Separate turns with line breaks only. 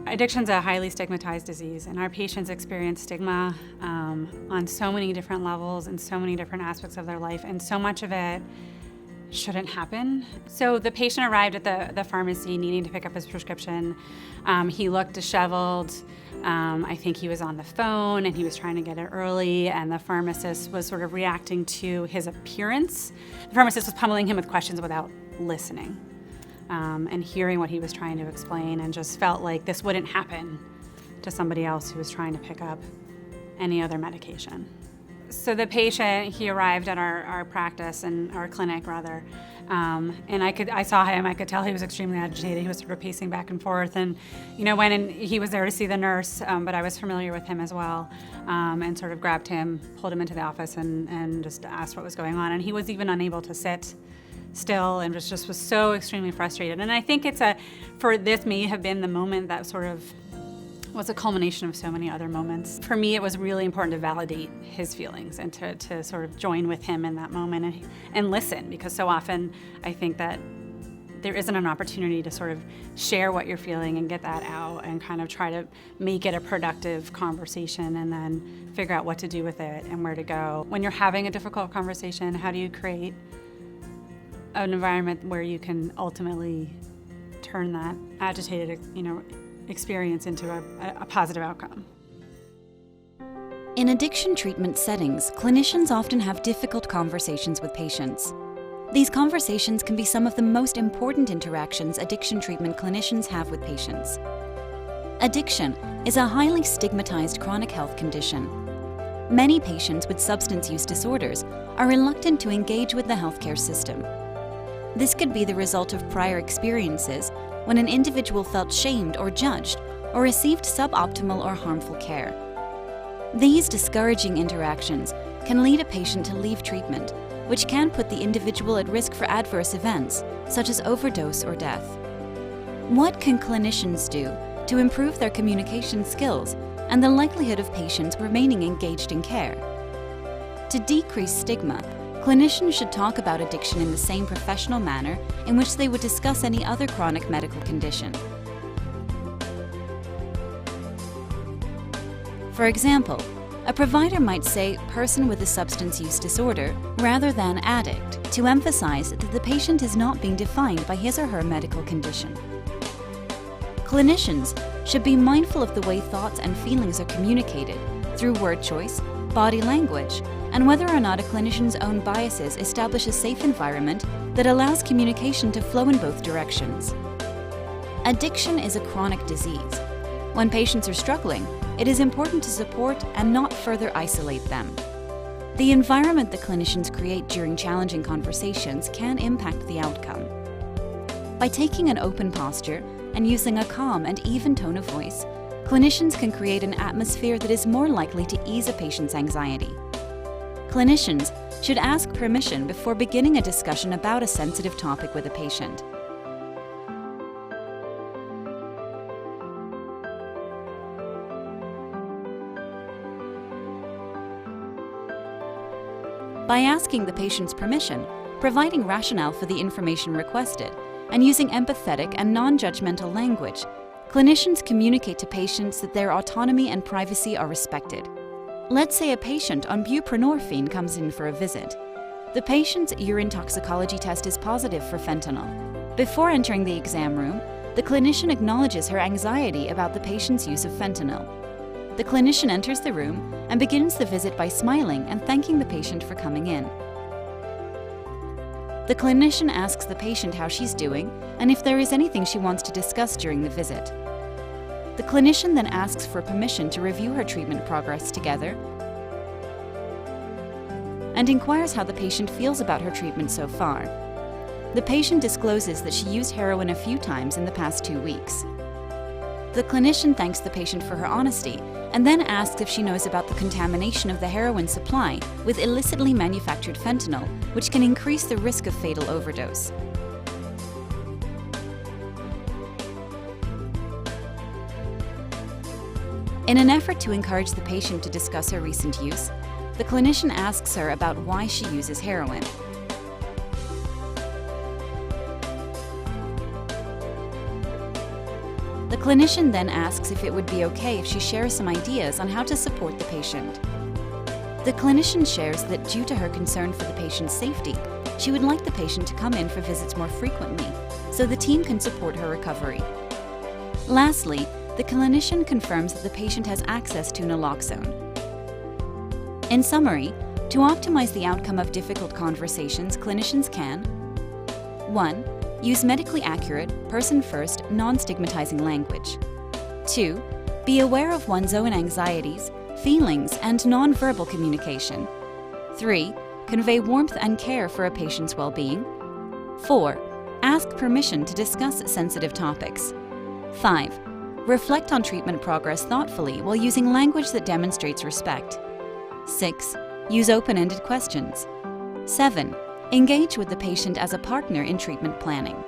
Addiction's a highly stigmatized disease, and our patients experience stigma on so many different levels and so many different aspects of their life, and so much of it shouldn't happen. So the patient arrived at the pharmacy needing to pick up his prescription. He looked disheveled. I think he was on the phone and he was trying to get it early, and the pharmacist was sort of reacting to his appearance. The pharmacist was pummeling him with questions without listening. And hearing what he was trying to explain, and just felt like this wouldn't happen to somebody else who was trying to pick up any other medication. So the patient, he arrived at our practice, and our clinic rather, and I saw him, I could tell he was extremely agitated. He was sort of pacing back and forth, and went and he was there to see the nurse, but I was familiar with him as well, and sort of grabbed him, pulled him into the office, and just asked what was going on. And he was even unable to sit still, and just was so extremely frustrated. And I think for this may have been the moment that sort of was a culmination of so many other moments. For me, it was really important to validate his feelings and to sort of join with him in that moment and listen, because so often I think that there isn't an opportunity to sort of share what you're feeling and get that out and kind of try to make it a productive conversation, and then figure out what to do with it and where to go. When you're having a difficult conversation, how do you create an environment where you can ultimately turn that agitated, experience into a positive outcome?
In addiction treatment settings, clinicians often have difficult conversations with patients. These conversations can be some of the most important interactions addiction treatment clinicians have with patients. Addiction is a highly stigmatized chronic health condition. Many patients with substance use disorders are reluctant to engage with the healthcare system. This could be the result of prior experiences when an individual felt shamed or judged, or received suboptimal or harmful care. These discouraging interactions can lead a patient to leave treatment, which can put the individual at risk for adverse events, such as overdose or death. What can clinicians do to improve their communication skills and the likelihood of patients remaining engaged in care? To decrease stigma, clinicians should talk about addiction in the same professional manner in which they would discuss any other chronic medical condition. For example, a provider might say person with a substance use disorder rather than addict, to emphasize that the patient is not being defined by his or her medical condition. Clinicians should be mindful of the way thoughts and feelings are communicated through word choice, body language, and whether or not a clinician's own biases establish a safe environment that allows communication to flow in both directions. Addiction is a chronic disease. When patients are struggling, it is important to support and not further isolate them. The environment that clinicians create during challenging conversations can impact the outcome. By taking an open posture and using a calm and even tone of voice, clinicians can create an atmosphere that is more likely to ease a patient's anxiety. Clinicians should ask permission before beginning a discussion about a sensitive topic with a patient. By asking the patient's permission, providing rationale for the information requested, and using empathetic and non-judgmental language, clinicians communicate to patients that their autonomy and privacy are respected. Let's say a patient on buprenorphine comes in for a visit. The patient's urine toxicology test is positive for fentanyl. Before entering the exam room, the clinician acknowledges her anxiety about the patient's use of fentanyl. The clinician enters the room and begins the visit by smiling and thanking the patient for coming in. The clinician asks the patient how she's doing and if there is anything she wants to discuss during the visit. The clinician then asks for permission to review her treatment progress together and inquires how the patient feels about her treatment so far. The patient discloses that she used heroin a few times in the past 2 weeks. The clinician thanks the patient for her honesty and then asks if she knows about the contamination of the heroin supply with illicitly manufactured fentanyl, which can increase the risk of fatal overdose. In an effort to encourage the patient to discuss her recent use, the clinician asks her about why she uses heroin. The The clinician then asks if it would be okay if she shares some ideas on how to support the patient. The clinician shares that due to her concern for the patient's safety, she would like the patient to come in for visits more frequently so the team can support her recovery. Lastly, the clinician confirms that the patient has access to naloxone. In summary, to optimize the outcome of difficult conversations, clinicians can 1. Use medically accurate, person-first, non-stigmatizing language. 2. Be aware of one's own anxieties, feelings, and non-verbal communication. 3. Convey warmth and care for a patient's well-being. 4. Ask permission to discuss sensitive topics. 5. Reflect on treatment progress thoughtfully while using language that demonstrates respect. 6. Use open-ended questions. 7. Engage with the patient as a partner in treatment planning.